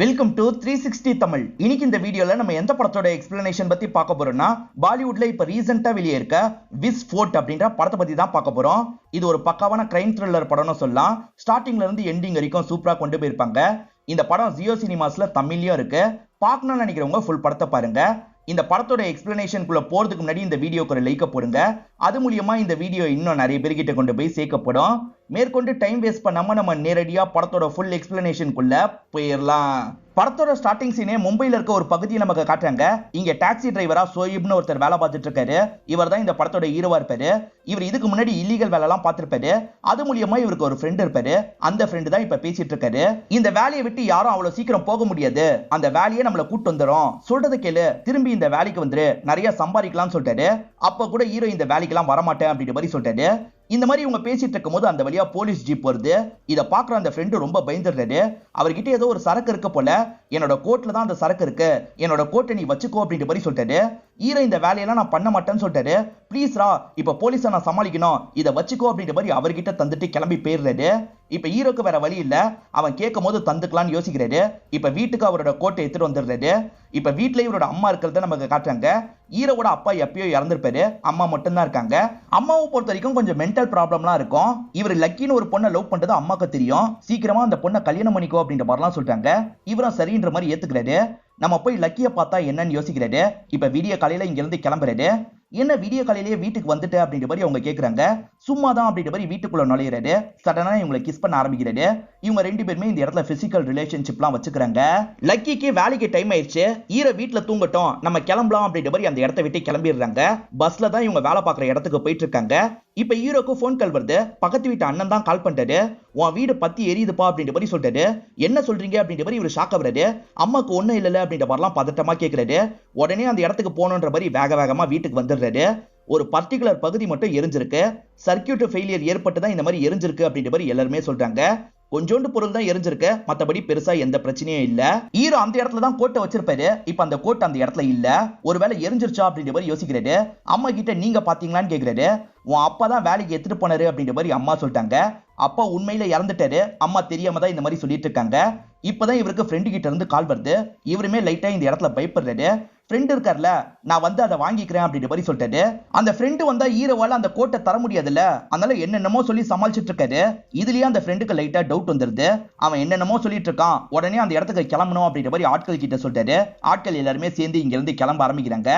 Welcome to 360 Tamil. இன்னைக்கு இந்த வீடியோல நம்ம எந்த படத்தோட எக்ஸ்பிளனேஷன் பத்தி பார்க்க போறோம்னா, பாலிவுட்ல இப்ப ரீசெண்டா வெளியே இருக்க விஸ் ஃபோர்ட் அப்படின்ற படத்தை பத்தி தான் பார்க்க போறோம். இது ஒரு பக்காவான கிரைம் த்ரில்லர் படம்னு சொல்லலாம். ஸ்டார்டிங்ல இருந்து எண்டிங் வரைக்கும் சூப்பரா கொண்டு போயிருப்பாங்க. இந்த படம் ஜியோ சினிமாஸ்ல தமிழ்லயும் இருக்கு. பார்க்கணும்னு நினைக்கிறவங்க ஃபுல் படத்தை பாருங்க. இந்த படத்தோட எக்ஸ்பிளனேஷனுக்குள்ள போறதுக்கு முன்னாடி இந்த வீடியோக்கு ஒரு லைக் போடுங்க. அது மூலியமா இந்த வீடியோ இன்னும் நிறைய பேர்கிட்ட கொண்டு போய் சேர்க்கப்படும். மேற்கொண்டு டைம் வேஸ்ட் பண்ணாம நம்ம நேரடியா படத்தோட ஃபுல் எக்ஸ்பிளனேஷனுக்குள்ள போயிடலாம். படத்தோட ஸ்டார்டிங் சீனே மும்பைல இருக்க ஒரு பகுதியை நமக்கு காட்டுறாங்க. இங்க டாக்ஸி டிரைவரா சோயிப்னு ஒருத்தர் வேலை பார்த்துட்டு இருக்காரு. இவர் தான் இந்த படத்தோட ஹீரோவா இருப்பாரு. இவர் இதுக்கு முன்னாடி இல்லீகல் வேலை எல்லாம் பார்த்திருப்பாரு. அது மூலியமா இவருக்கு ஒரு ஃப்ரெண்ட் இருப்பாரு. அந்த ஃப்ரெண்டு தான் இப்ப பேசிட்டு இருக்காரு. இந்த வேலையை விட்டு யாரும் அவ்வளவு சீக்கிரம் போக முடியாது, அந்த வேலையை நம்மள கூட்டு வந்துரும், சொல்றதை கேளு, திரும்பி இந்த வேலைக்கு வந்துரு, நிறைய சம்பாதிக்கலாம்னு சொல்லிட்டாரு. அப்ப கூட ஹீரோ இந்த வேலைக்கு எல்லாம் வரமாட்டேன் அப்படின்ற மாதிரி சொல்லிட்டாரு. இந்த மாதிரி இவங்க பேசிட்டு இருக்கும் போது அந்த வழியா போலீஸ் ஜீப் வருது. இதை பாக்குற அந்த ஃப்ரெண்டு ரொம்ப பயந்துடுறாரு. அவர்கிட்ட ஏதோ ஒரு சரக்கு இருக்கு போல, என்னோட கோட்ல தான் அந்த சரக்கு இருக்கு, என்னோட கோட்டை நீ வச்சுக்கோ அப்படின்ற மாதிரி சொல்லிட்டாரு. ஹீரோ இந்த வேலையெல்லாம் நான் பண்ண மாட்டேன்னு சொல்லிட்டாரு. ப்ளீஸ் ரா, இப்ப போலீஸை நான் சமாளிக்கணும், இதை வச்சுக்கோ அப்படின்ற மாதிரி அவர்கிட்ட தந்துட்டு கிளம்பி போயிடுறாரு. இப்ப ஹீரோக்கு வேற வழி இல்ல, அவன் கேட்கும் போது தந்துக்கலாம்னு யோசிக்கிறாரு. இப்ப வீட்டுக்கு அவரோட கோட்டை எடுத்துட்டு வந்துடுறாரு. இப்ப வீட்டுல இவரோட அம்மா இருக்கிறத நமக்கு காட்டுறாங்க. ஹீரோவோட அப்பா எப்பயோ இறந்துருப்பாரு, அம்மா மட்டும் தான் இருக்காங்க. அம்மாவை பொறுத்த வரைக்கும் கொஞ்சம் மென்டல் ப்ராப்ளம்லாம் இருக்கும். இவர் லக்கின்னு ஒரு பொண்ணை லவ் பண்றது அம்மாக்கு தெரியும். சீக்கிரமா அந்த பொண்ணை கல்யாணம் பண்ணிக்கோ அப்படின்ற மாதிரிலாம் சொல்றாங்க. இவரும் சரின்ற மாதிரி ஏத்துக்கிறாரு. நம்ம போய் லக்கிய பார்த்தா என்னன்னு யோசிக்கிறாரு. இப்ப விடிய காலையில இங்க இருந்து கிளம்புறாரு. என்ன விடிய காலையிலேயே வீட்டுக்கு வந்துட்டு அப்படின்ற மாதிரி அவங்க கேக்குறாங்க. சும்மா தான் அப்படின்ற மாதிரி வீட்டுக்குள்ள நுழையிறாரு. சடனா இவங்களை கிஸ் பண்ண ஆரம்பிக்கிறாரு. இவங்க ரெண்டு பேருமே இந்த இடத்துல பிசிக்கல் ரிலேஷன்ஷிப்லாம் வச்சுக்கிறாங்க. லக்கிக்கு வேலைக்கு டைம் ஆயிடுச்சு, ஹீரோ வீட்டுல தூங்கட்டும், நம்ம கிளம்பலாம் அப்படின்ற மாதிரி அந்த இடத்த விட்டு கிளம்பிடுறாங்க. பஸ்ல தான் இவங்க வேலை பார்க்குற இடத்துக்கு போயிட்டு இருக்காங்க. இப்ப ஹீரோக்கு போன் கால் வருது. பக்கத்து வீட்டு அண்ணன் தான் கால் பண்ணிட்டாரு. உன் வீடு பத்தி எரியுதுப்பா அப்படின்ற மாதிரி சொல்லிட்டாரு. என்ன சொல்றீங்க அப்படின்ற மாதிரி இவர் ஷாக் ஆகுறாரு. அம்மாக்கு ஒண்ணும் இல்ல அப்படின்ற மாதிரிலாம் பதட்டமா கேட்கிறாரு. உடனே அந்த இடத்துக்கு போகணுன்ற மாதிரி வேக வேகமா வீட்டுக்கு வந்துடுறாரு. ஒரு பர்டிகுலர் பகுதி மட்டும் எரிஞ்சிருக்கு. சர்க்கியூட் ஃபெயிலியர் ஏற்பட்டு தான் இந்த மாதிரி எரிஞ்சிருக்கு அப்படின்ற மாதிரி எல்லாருமே சொல்றாங்க. கொஞ்சோண்டு பொருள் தான் எரிஞ்சிருக்கு, மத்தபடி பெருசா எந்த பிரச்சனையும் இல்ல. ஹீரோ அந்த இடத்துல தான் கோட்டை வச்சிருப்பாரு. இப்ப அந்த கோட்டை அந்த இடத்துல இல்ல. ஒருவேளை எரிஞ்சிருச்சா அப்படின்ற மாதிரி யோசிக்கிறாரு. அம்மா கிட்ட நீங்க பாத்தீங்களான்னு கேக்குறாரு. உன் அப்பா தான் வேலைக்கு எடுத்துட்டு போனாரு அப்படின்ற மாதிரி அம்மா சொல்லிட்டாங்க. அப்பா உண்மையில இறந்துட்டாரு, அம்மா தெரியாம தான் இந்த மாதிரி சொல்லிட்டு இருக்காங்க. இப்பதான் இவருக்கு ஃப்ரெண்டு கிட்ட இருந்து கால் வருது. இவருமே லைட்டா இந்த இடத்துல பயப்படுறாரு. ஃப்ரெண்ட் இருக்கார்ல, நான் வந்து அதை வாங்கிக்கிறேன் அப்படின்ற மாதிரி சொல்லிட்டாரு. அந்த ஃப்ரெண்டு வந்தா ஹீரோவால அந்த கோட்டை தர முடியாதுல்ல, அதனால என்னென்னமோ சொல்லி சமாளிச்சுட்டு இருக்காரு. இதுலயே அந்த ஃப்ரெண்டுக்கு லைட்டா டவுட் வந்துருது. அவன் என்னென்னமோ சொல்லிட்டு இருக்கான், உடனே அந்த இடத்துக்கு கிளம்பணும் அப்படின்ற மாதிரி ஆட்கள் கிட்ட சொல்லிட்டாரு. ஆட்கள் எல்லாருமே சேர்ந்து இங்க இருந்து கிளம்ப ஆரம்பிக்கிறாங்க.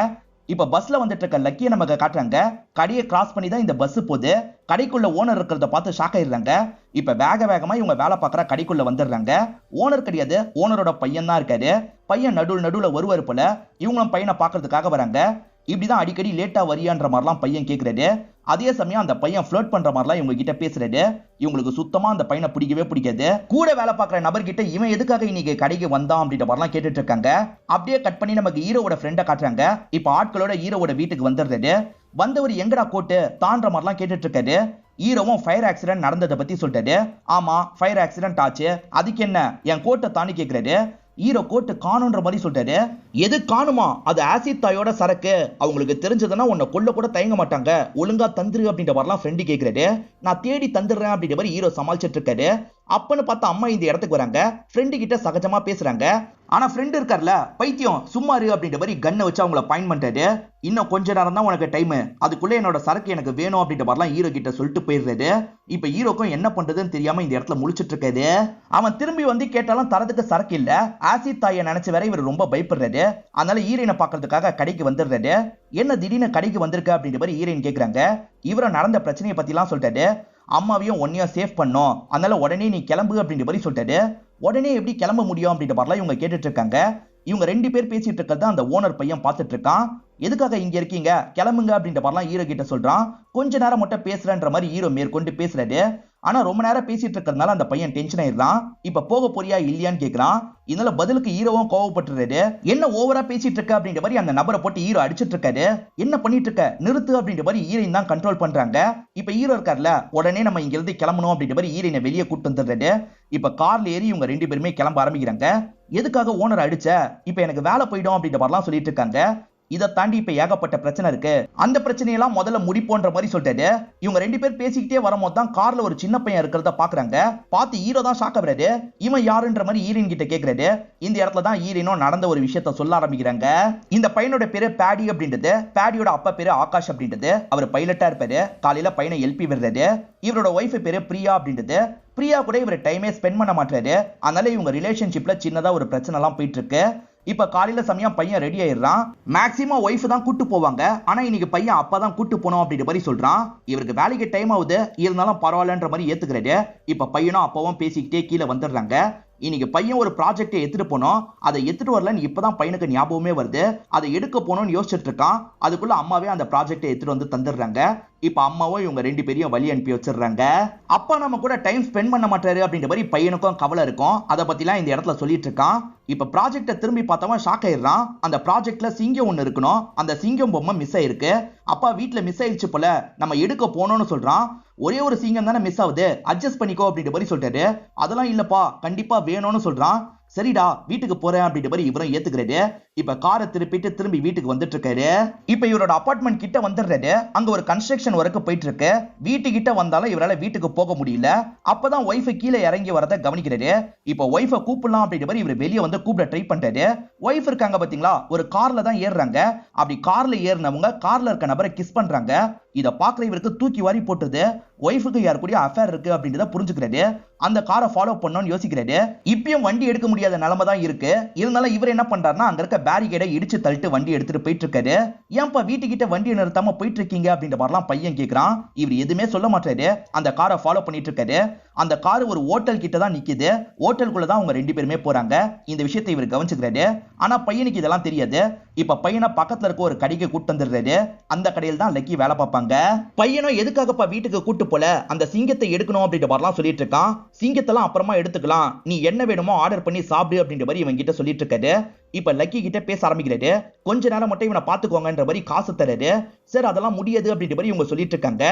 இப்ப பஸ்ல வந்துட்டு இருக்க லக்கிய நமக்கு காட்டுறாங்க. கடையை கிராஸ் பண்ணி தான் இந்த பஸ் போகுது. கடைக்குள்ள ஓனர் இருக்கிறத பார்த்து ஷாக் ஆயிடுறாங்க. இப்ப வேக வேகமா இவங்க வேலை பார்க்குற கடைக்குள்ள வந்துடுறாங்க. ஓனர் கிடையாது, ஓனரோட பையன் தான் இருக்காரு. பையன் நடுவுல வருவாரு போல. இவங்களும் பையனை பார்க்கறதுக்காக வராங்க. இப்படிதான் அடிக்கடி லேட்டா வரியான்ற மாதிரிலாம் பையன் கேட்கிறாரு. அதே சமயம் அந்த பையன் ஃப்ளர்ட் பண்ற மாதிரிலாம் இவங்க கிட்ட பேசுறாரு. இவங்களுக்கு சுத்தமா அந்த பையனை பிடிக்கவே பிடிக்காது. கூட வேலை பார்க்குற நபர்கிட்ட இவன் எதுக்காக இன்னைக்கு கடைக்கு வந்தான் அப்படின்ற மாதிரிலாம் கேட்டுட்டு இருக்காங்க. அப்படியே கட் பண்ணி நமக்கு ஹீரோவோட ஃப்ரெண்டை காட்டுறாங்க. இப்ப ஆட்களோட ஹீரோவோட வீட்டுக்கு வந்துடுறாரு. வந்தவர் எங்கடா கோட்டு தான்ற மாதிரிலாம் கேட்டுட்டு இருக்காரு. ஹீரோவும் ஃபயர் ஆக்சிடென்ட் நடந்ததை பத்தி சொல்லிட்டாரு. ஆமா, ஃபயர் ஆக்சிடென்ட் ஆச்சு, அதுக்கு என்ன, என் கோட்டை தாண்டி கேட்கிறாரு. ஹீரோ கோட்டு காணுன்ற மாதிரி சொல்லிட்டாரு. எது காணுமா? அது ஆசிட் தாயோட சரக்கு, அவங்களுக்கு தெரிஞ்சதுன்னா உன்னை கொல்ல கூட தயங்க மாட்டாங்க, ஒழுங்கா தந்துரு அப்படின்ற மாதிரிலாம் ஃப்ரெண்டு கேட்கிறாரு. நான் தேடி தந்துடுறேன் அப்படின்ற மாதிரி ஹீரோ சமாளிச்சிட்டு இருக்காரு. அப்பன்னு பார்த்தா அம்மா இந்த இடத்துக்கு வராங்க. ஃப்ரெண்டு கிட்ட சகஜமா பேசுறாங்க. ஆனா ஃப்ரெண்ட் இருக்கார்ல, பைத்தியம் சும்மாரு அப்படின்ற மாதிரி கண்ணை வச்சு அவங்கள பாயிண்ட் பண்ணிட்டாரு. இன்னும் கொஞ்ச நேரம் தான் உனக்கு டைம், அதுக்குள்ள என்னோட சரக்கு எனக்கு வேணும் அப்படின்ற மாதிரிலாம் ஹீரோ கிட்ட சொல்லிட்டு போயிடுறாரு. இப்ப ஹீரோக்கும் என்ன பண்றதுன்னு தெரியாம இந்த இடத்துல முழிச்சிட்டு இருக்காரு. அவன் திரும்பி வந்து கேட்டாலும் தரதுக்கு சரக்கு இல்ல. ஆசிட் தாயை நினைச்ச வேற இவர் ரொம்ப பயப்படுறாரு. அதனால ஹீரோயினை பாக்குறதுக்காக கடைக்கு வந்துடுறாரு. என்ன திடீர்னு கடைக்கு வந்திருக்க அப்படின்ற மாதிரி ஹீரோயின் கேக்குறாங்க. இவரை நடந்த பிரச்சனையை பத்தி எல்லாம் சொல்லிட்டாரு. அம்மாவையும் ஒன்னையும் சேஃப் பண்ணோம், அதனால உடனே நீ கிளம்பு அப்படின்ற மாதிரி சொல்லிட்டாரு. உடனே எப்படி கிளம்ப முடியும் அப்படின்ற மாதிரிலாம் இவங்க கேட்டுட்டு இருக்காங்க. இவங்க ரெண்டு பேர் பேசிட்டு இருக்கிறத அந்த ஓனர் பையன் பார்த்துட்டு இருக்கான். எதுக்காக இங்க இருக்கீங்க, கிளம்புங்க அப்படின்ற மாதிரிலாம் ஹீரோ கிட்ட சொல்றான். கொஞ்ச நேரம் மட்டும் பேசுறன்ற மாதிரி ஹீரோ மேற்கொண்டு பேசுறாரு. ஆனா ரொம்ப நேரம் பேசிட்டு இருக்கிறதுனால அந்த பையன் டென்ஷன் ஆயிடுறான். இப்ப போக போறியா இல்லையான்னு கேக்குறான். இதனால பதிலுக்கு ஹீரோவும் கோவப்பட்டுறாரு. என்ன ஓவரா பேசிட்டு இருக்க அப்படின்ற மாதிரி அந்த நபரை போட்டு ஹீரோ அடிச்சிட்டு இருக்காரு. என்ன பண்ணிட்டு இருக்க, நிறுத்து அப்படின்ற மாதிரி ஹீரோயின் தான் கண்ட்ரோல் பண்றாங்க. இப்ப ஹீரோ இருக்கார்ல, உடனே நம்ம இங்க இருந்து கிளம்பணும் அப்படின்ற மாதிரி ஹீரோயினை வெளியே கூட்டு வந்துடுறாரு. இப்ப கார்ல ஏறி இவங்க ரெண்டு பேருமே கிளம்ப ஆரம்பிக்கிறாங்க. எதுக்காக ஓனர் அடிச்ச, இப்ப எனக்கு வேலை போயிடும் அப்படின்ற மாதிரிலாம் சொல்லிட்டு இருக்காங்க. இதை தாண்டி இப்ப ஏகப்பட்ட பிரச்சனை இருக்கு, அந்த பிரச்சனையெல்லாம் முதல்ல முடிப்போன்ற மாதிரி சொல்லிட்டாரு. இவங்க ரெண்டு பேர் பேசிக்கிட்டே வரும்போது தான் கார்ல ஒரு சின்ன பையன் இருக்கிறத பாக்குறாங்க. பார்த்து ஹீரோ தான் ஷாக் ஆகுறாரு. இவன் யாருன்ற மாதிரி ஹீரோயின் கிட்ட கேக்குறாரு. இந்த இடத்துல தான் ஹீரோயினும் நடந்த ஒரு விஷயத்த சொல்ல ஆரம்பிக்கிறாங்க. இந்த பையனோட பேரு பேடி அப்படின்றது, பேடியோட அப்பா பேரு ஆகாஷ் அப்படின்றது. அவர் பைலட்டா இருப்பாரு. காலையில பையனை எழுப்பி விடுறாரு. இவரோட ஒய்ஃப் பேரு பிரியா அப்படின்றது. பிரியா கூட இவர் டைமே ஸ்பெண்ட் பண்ண மாட்டாரு. அதனால இவங்க ரிலேஷன்ஷிப்ல சின்னதா ஒரு பிரச்சனை எல்லாம் போயிட்டு இருக்கு. இப்ப காலையில சமயம் பையன் ரெடி ஆயிடுறான். மேக்சிமம் ஒய்ஃப் தான் கூட்டு போவாங்க, ஆனா இன்னைக்கு பையன் அப்பதான் கூட்டு போனோம் அப்படின்ற மாதிரி சொல்றான். இவருக்கு வேலைக்கு டைம் ஆகுது, இருந்தாலும் பரவாயில்லன்ற மாதிரி ஏத்துக்கிறாரு. இப்ப பையனும் அப்பாவும் பேசிக்கிட்டே கீழே வந்துடுறாங்க. இன்னைக்கு பையன் ஒரு ப்ராஜெக்டை எடுத்துட்டு போனோம், அதை எடுத்துட்டு வரலன்னு இப்பதான் பையனுக்கு ஞாபகமே வருது. அதை எடுக்க போனோம்னு யோசிச்சுட்டு இருக்கான். அதுக்குள்ள அம்மாவே அந்த ப்ராஜெக்டை எடுத்துட்டு வந்து தந்துடுறாங்க. இப்ப அம்மாவும் இவங்க ரெண்டு பேரையும் வழி அனுப்பி வச்சிடுறாங்க. அப்பா நம்ம கூட டைம் ஸ்பெண்ட் பண்ண மாட்டாரு அப்படின்ற மாதிரி பையனுக்கும் கவலை இருக்கும். அதை பத்திலாம் இந்த இடத்துல சொல்லிட்டு இருக்கான். இப்ப ப்ராஜெக்டை திரும்பி பார்த்தவன் ஷாக் ஆயிடுறான். அந்த ப்ராஜெக்ட்ல சிங்கம் ஒண்ணு இருக்கணும், அந்த சிங்கம் பொம்மை மிஸ் ஆயிருக்கு. அப்பா வீட்டுல மிஸ் ஆயிடுச்சு போல, நம்ம எடுக்க போனோம்னு சொல்றான். ஒரே ஒரு சிங்கம் தானே மிஸ் ஆகுது, அட்ஜஸ்ட் பண்ணிக்கோ அப்படின்ற மாதிரி சொல்லிட்டாரு. அதெல்லாம் இல்லப்பா, கண்டிப்பா வேணும்னு சொல்றான். சரிடா வீட்டுக்கு போறேன் அப்படின்ற மாதிரி இவரும் ஏத்துக்கிறாரு. இப்ப காரை திருப்பிட்டு திரும்பி வீட்டுக்கு வந்துட்டு இருக்காரு. இப்ப இவரோட அபார்ட்மெண்ட் கிட்ட வந்துடுறாரு. அங்க ஒரு கன்ஸ்ட்ரக்ஷன் ஒர்க் போயிட்டு இருக்கு. வீட்டுக்கிட்ட வந்தாலும் இவரால வீட்டுக்கு போக முடியல. அப்பதான் ஒய்ஃப் கீழே இறங்கி வரத கவனிக்கிறாரு. இப்ப ஒய்ஃபை கூப்பிடலாம் அப்படின்ற மாதிரி இவர் வெளியே வந்து கூப்பிட ட்ரை பண்றாரு. ஒய்ஃப் இருக்காங்க பாத்தீங்களா, ஒரு கார்ல தான் ஏறுறாங்க. அப்படி கார்ல ஏறினவங்க கார்ல இருக்க நபரை கிஸ் பண்றாங்க. இத பாக்குற இவருக்கு தூக்கி வாரி போட்டுது. ஒய்ஃபுக்கு யார் கூட அஃபேர் இருக்கு அப்படின்றத புரிஞ்சுக்கிறாரு. அந்த காரை ஃபாலோ பண்ணணும்னு யோசிக்கிறாரு. இப்பயும் வண்டி எடுக்க முடியாத நிலைமை தான் இருக்கு. இருந்தாலும் இவர் என்ன பண்றாருன்னா அங்க இருக்க பேரிகேடை இடிச்சு தள்ளிட்டு வண்டி எடுத்துட்டு போயிட்டு இருக்காரு. ஏன்பா வீட்டுக்கிட்ட வண்டியை நிறுத்தாம போயிட்டு இருக்கீங்க அப்படின்ற மாதிரிலாம் பையன் கேட்கிறான். இவர் எதுவுமே சொல்ல மாட்டாரு. அந்த காரை ஃபாலோ பண்ணிட்டு இருக்காரு. அந்த கார் ஒரு ஹோட்டல் கிட்ட தான் நிக்குது. ஹோட்டலுக்குள்ள தான் அவங்க ரெண்டு பேருமே போறாங்க. இந்த விஷயத்தை இவர் கவனிச்சுக்கிறாரு. ஆனா பையனுக்கு இதெல்லாம் தெரியாது. இப்ப பையனை பக்கத்துல இருக்க ஒரு கடைக்கு கூட்டு வந்துடுறாரு. அந்த கடையில் தான் லக்கி வேலை பார்ப்பாங்க. பையனும் எதுக்காகப்பா வீட்டுக்கு கூட்டு போல, அந்த சிங்கத்தை எடுக்கணும் அப்படின்ற மாதிரிலாம் சொல்லிட்டு இருக்கான். சிங்கத்தெல்லாம் அப்புறமா எடுத்துக்கலாம், நீ என்ன வேணுமோ ஆர்டர் பண்ணி சாப்பிடு அப்படின்ற மாதிரி இவன் கிட்ட சொல்லிட்டு இருக்காரு. இப்ப லக்கி கிட்ட பேச ஆரம்பிக்கிறாரு. கொஞ்ச நேரம் மட்டும் இவனை பாத்துக்கோங்கன்ற மாதிரி காசு தராரு. சார் அதெல்லாம் முடியாது அப்படின்ற மாதிரி இவங்க சொல்லிட்டு இருக்காங்க.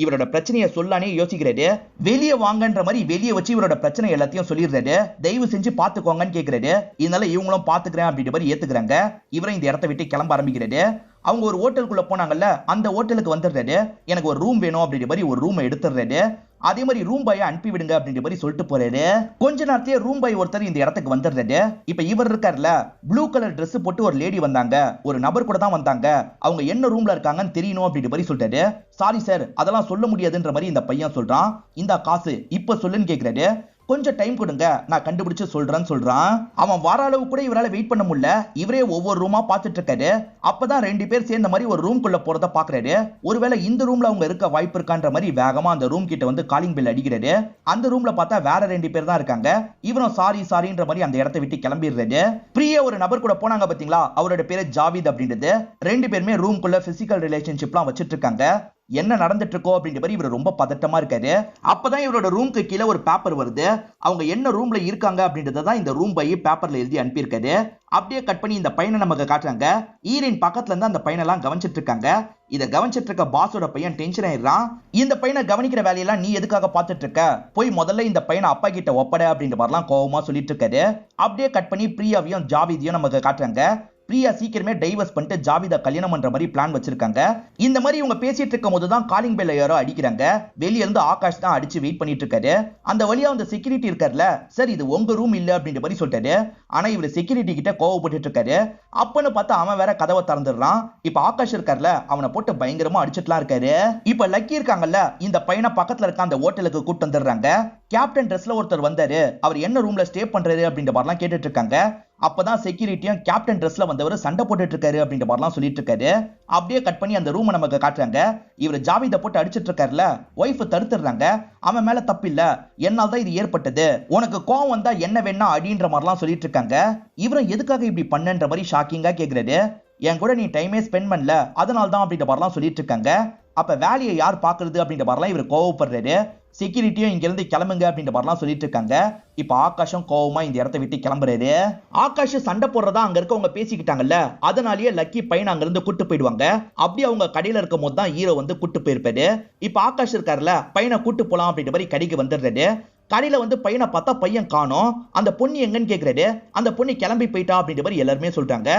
இவரோட பிரச்சனையை சொல்லானே யோசிக்கிறாரு. வெளியே வாங்கன்ற மாதிரி வெளியே வச்சு இவரோட பிரச்சனை எல்லாத்தையும் சொல்லிடுறாரு. தயவு செஞ்சு பாத்துக்கோங்கன்னு கேக்குறாரு. இதனால இவங்களும் பாத்துக்கிறேன் அப்படின்ற மாதிரி ஏத்துக்கிறாங்க. இவரும் இந்த இடத்தை விட்டு கிளம்ப ஆரம்பிக்கிறாரு. அவங்க ஒரு ஹோட்டலுக்குள்ள போனாங்கல்ல, அந்த ஹோட்டலுக்கு வந்துடுறாரு. எனக்கு ஒரு ரூம் வேணும் அப்படின்ற மாதிரி ஒரு ரூம் எடுத்துடுறாரு. அதே மாதிரி ரூம் பாயை அனுப்பி விடுங்க அப்படின்ற மாதிரி சொல்லிட்டு போறாரு. கொஞ்ச நேரத்தையே ரூம் பாய் ஒருத்தர் இந்த இடத்துக்கு வந்துடுறாரு. இப்ப இவர் இருக்காருல, ப்ளூ கலர் Dress போட்டு ஒரு லேடி வந்தாங்க, ஒரு நபர் கூட தான் வந்தாங்க, அவங்க என்ன ரூம்ல இருக்காங்கன்னு தெரியணும் அப்படின்ற மாதிரி சொல்லிட்டாரு. சாரி சார் அதெல்லாம் சொல்ல முடியாதுன்ற மாதிரி இந்த பையன் சொல்றான். இந்த காசு இப்ப சொல்லுன்னு கேக்குறாரு. கொஞ்சம் டைம் கொடுங்க, நான் கண்டுபிடிச்சு சொல்றேன்னு சொல்றான். அவன் வர அளவு கூட இவரால வெயிட் பண்ண முடியல. இவரே ஒவ்வொரு ரூமா பார்த்துட்டு இருக்காரு. அப்பதான் ரெண்டு பேர் சேர்ந்த மாதிரி ஒரு ரூம் குள்ள போறத பாக்குறாரு. ஒருவேளை இந்த ரூம்ல அவங்க இருக்க வாய்ப்பு இருக்கான்ற மாதிரி வேகமா அந்த ரூம் கிட்ட வந்து காலிங் பெல் அடிக்கிறாரு. அந்த ரூம்ல பார்த்தா வேற ரெண்டு பேர் தான் இருக்காங்க. இவரும் சாரின்ற மாதிரி அந்த இடத்தை விட்டு கிளம்பிடுறாரு. பிரியா ஒரு நபர் கூட போனாங்க பாத்தீங்களா, அவரோட பேரு ஜாவித் அப்படின்றது. ரெண்டு பேருமே ரூம்குள்ள பிசிக்கல் ரிலேஷன்ஷிப்லாம் வச்சிட்டு இருக்காங்க. என்ன நடந்துட்டு இருக்கோ அப்படின்ற மாதிரி இவர் ரொம்ப பதட்டமா இருக்காரு. அப்பதான் இவரோட ரூம்க்கு கீழே ஒரு பேப்பர் வருது. அவங்க என்ன ரூம்ல இருக்காங்க அப்படின்றத தான் இந்த ரூம் பை பேப்பர்ல எழுதி அனுப்பியிருக்காரு. அப்படியே கட் பண்ணி இந்த பையனை நமக்கு காட்டுறாங்க. ஈரின் பக்கத்துல இருந்து அந்த பையனெல்லாம் கவனிச்சிட்டு இருக்காங்க. இதை கவனிச்சிட்டு இருக்க பாஸோட பையன் டென்ஷன் ஆயிடுறான். இந்த பையனை கவனிக்கிற வேலையெல்லாம் நீ எதுக்காக பார்த்துட்டு இருக்க, போய் முதல்ல இந்த பையனை அப்பா கிட்ட ஒப்பட அப்படின்ற மாதிரிலாம் கோவமா சொல்லிட்டு இருக்காரு. அப்படியே கட் பண்ணி பிரியாவையும் ஜாவிதையும் நமக்கு காட்டுறாங்க. பிரியா சீக்கிரமே டைவர்ஸ் பண்ணிட்டு ஜாவிதா கல்யாணம் பண்ற மாதிரி பிளான் வச்சிருக்காங்க. இந்த மாதிரி இவங்க பேசிட்டு இருக்கும் போது தான் காலிங் பெல் யாரோ அடிக்கிறாங்க. வெளிய இருந்து ஆகாஷ் தான் அடிச்சு வெயிட் பண்ணிட்டு இருக்காரு. அந்த வழியா அந்த செக்யூரிட்டி இருக்காருல, சார் இது உங்க ரூம் இல்ல அப்படின்ற மாதிரி சொல்லிட்டாரு. ஆனா இவர் செக்யூரிட்டி கிட்ட கோவப்பட்டு இருக்காரு. அப்பன்னு பார்த்தா அவன் வேற கதவை திறந்துடுறான். இப்ப ஆகாஷ் இருக்காருல, அவனை போட்டு பயங்கரமா அடிச்சுட்டுலாம் இருக்காரு. இப்ப லக்கி இருக்காங்கல்ல, இந்த பையனை பக்கத்துல இருக்க அந்த ஹோட்டலுக்கு கூட்டு வந்துடுறாங்க. கேப்டன் ட்ரெஸ்ல ஒருத்தர் வந்தாரு, அவர் என்ன ரூம்ல ஸ்டே பண்றாரு அப்படின்ற மாதிரிலாம் கேட்டுட்டு இருக்காங்க. அப்பதான் செக்யூரிட்டியும் கேப்டன் ட்ரெஸ்ல வந்தவர் சண்டை போட்டுட்டு இருக்காரு அப்படின்ற மாதிரிலாம் சொல்லிட்டு இருக்காரு. அப்படியே கட் பண்ணி அந்த ரூமை நமக்கு காட்டுறாங்க. இவர் ஜாவிதை போட்டு அடிச்சிட்டு இருக்காருல, ஒய்ஃப் தடுத்துடுறாங்க. அவன் மேல தப்பு இல்ல, என்னால் தான் இது ஏற்பட்டது, உனக்கு கோவம் வந்தா என்ன வேணா அடின்ற மாதிரிலாம் சொல்லிட்டு இருக்காங்க. இவரும் எதுக்காக இப்படி பண்ணன்ற மாதிரி ஷாக்கிங்கா கேக்குறாரு. என் கூட நீ டைமே ஸ்பெண்ட் பண்ணல, அதனால தான் அப்படின்ற மாதிரிலாம் சொல்லிட்டு இருக்காங்க. அப்ப வேலையை யார் பாக்குறது அப்படின்ற மாதிரிலாம் இவர் கோவப்படுறாரு. செக்யூரிட்டியும் இங்க இருந்து கிளம்புங்க அப்படின்ற மாதிரிலாம் சொல்லிட்டு இருக்காங்க. இப்ப ஆகாஷம் கோவமா இந்த இடத்தை விட்டு கிளம்புறாரு. ஆகாஷ் சண்டை போடுறதா அங்க இருக்கவங்க பேசிக்கிட்டாங்கல்ல, அதனாலேயே லக்கி பையன் அங்க இருந்து கூட்டு போயிடுவாங்க. அப்படி அவங்க கடையில இருக்கும் போது தான் ஹீரோ வந்து கூட்டு போயிருப்பாரு. இப்ப ஆகாஷ் இருக்காருல, பையனை கூட்டு போலாம் அப்படின்ற மாதிரி கடைக்கு வந்துடுறாரு. கடையில வந்து பையனை பார்த்தா பையன் காணோம். அந்த பொண்ணு எங்கன்னு கேக்குறாரு. அந்த பொண்ணு கிளம்பி போயிட்டா அப்படின்ற மாதிரி எல்லாருமே சொல்றாங்க.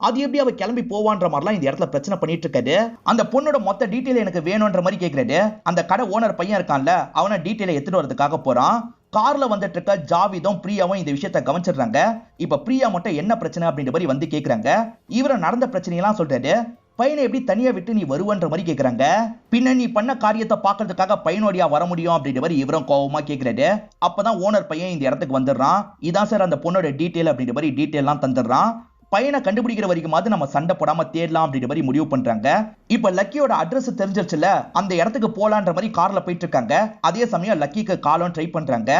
அது எப்படி அவ கிளம்பி போவான்ற மாதிரிலாம் இந்த இடத்துல பிரச்சனை பண்ணிட்டு இருக்காரு. அந்த பொண்ணோட மொத்த டீடைல் எனக்கு வேணும்ன்ற மாதிரி கேக்குறாரு. அந்த கடை ஓனர் பையன் இருக்கான்ல, அவனை டீடைலை எடுத்துட்டு வரதுக்காக போறான். கார்ல வந்துட்டு இருக்க ஜாவிதும் பிரியாவும் இந்த விஷயத்தை கவனிச்சிடுறாங்க. இப்ப பிரியா மட்டும் என்ன பிரச்சனை அப்படின்ற மாதிரி வந்து கேக்குறாங்க. இவர நடந்த பிரச்சனையெல்லாம் சொல்றாரு. பையனை எப்படி தனியா விட்டு நீ வருவன்ற மாதிரி கேக்குறாங்க. பின்ன நீ பண்ண காரியத்தை பாக்குறதுக்காக பையனோடியா வர முடியும் அப்படின்ற மாதிரி இவரும் கோவமா கேக்குறாரு. அப்பதான் ஓனர் பையன் இந்த இடத்துக்கு வந்துடுறான். இதான் சார் அந்த பொண்ணோட டீடைல் அப்படின்ற மாதிரி டீடைல்லாம் தந்துடுறான். பையனை கண்டுபிடிக்கிற வரைக்கும் நம்ம சண்டை போடாம தேடலாம் அப்படின்ற மாதிரி முடிவு பண்றாங்க. இப்ப லக்கியோட அட்ரஸ் தெரிஞ்சிருச்சுல, அந்த இடத்துக்கு போலான்ற மாதிரி கார்ல போயிட்டு இருக்காங்க. அதே சமயம் லக்கிக்கு காலும் ட்ரை பண்றாங்க.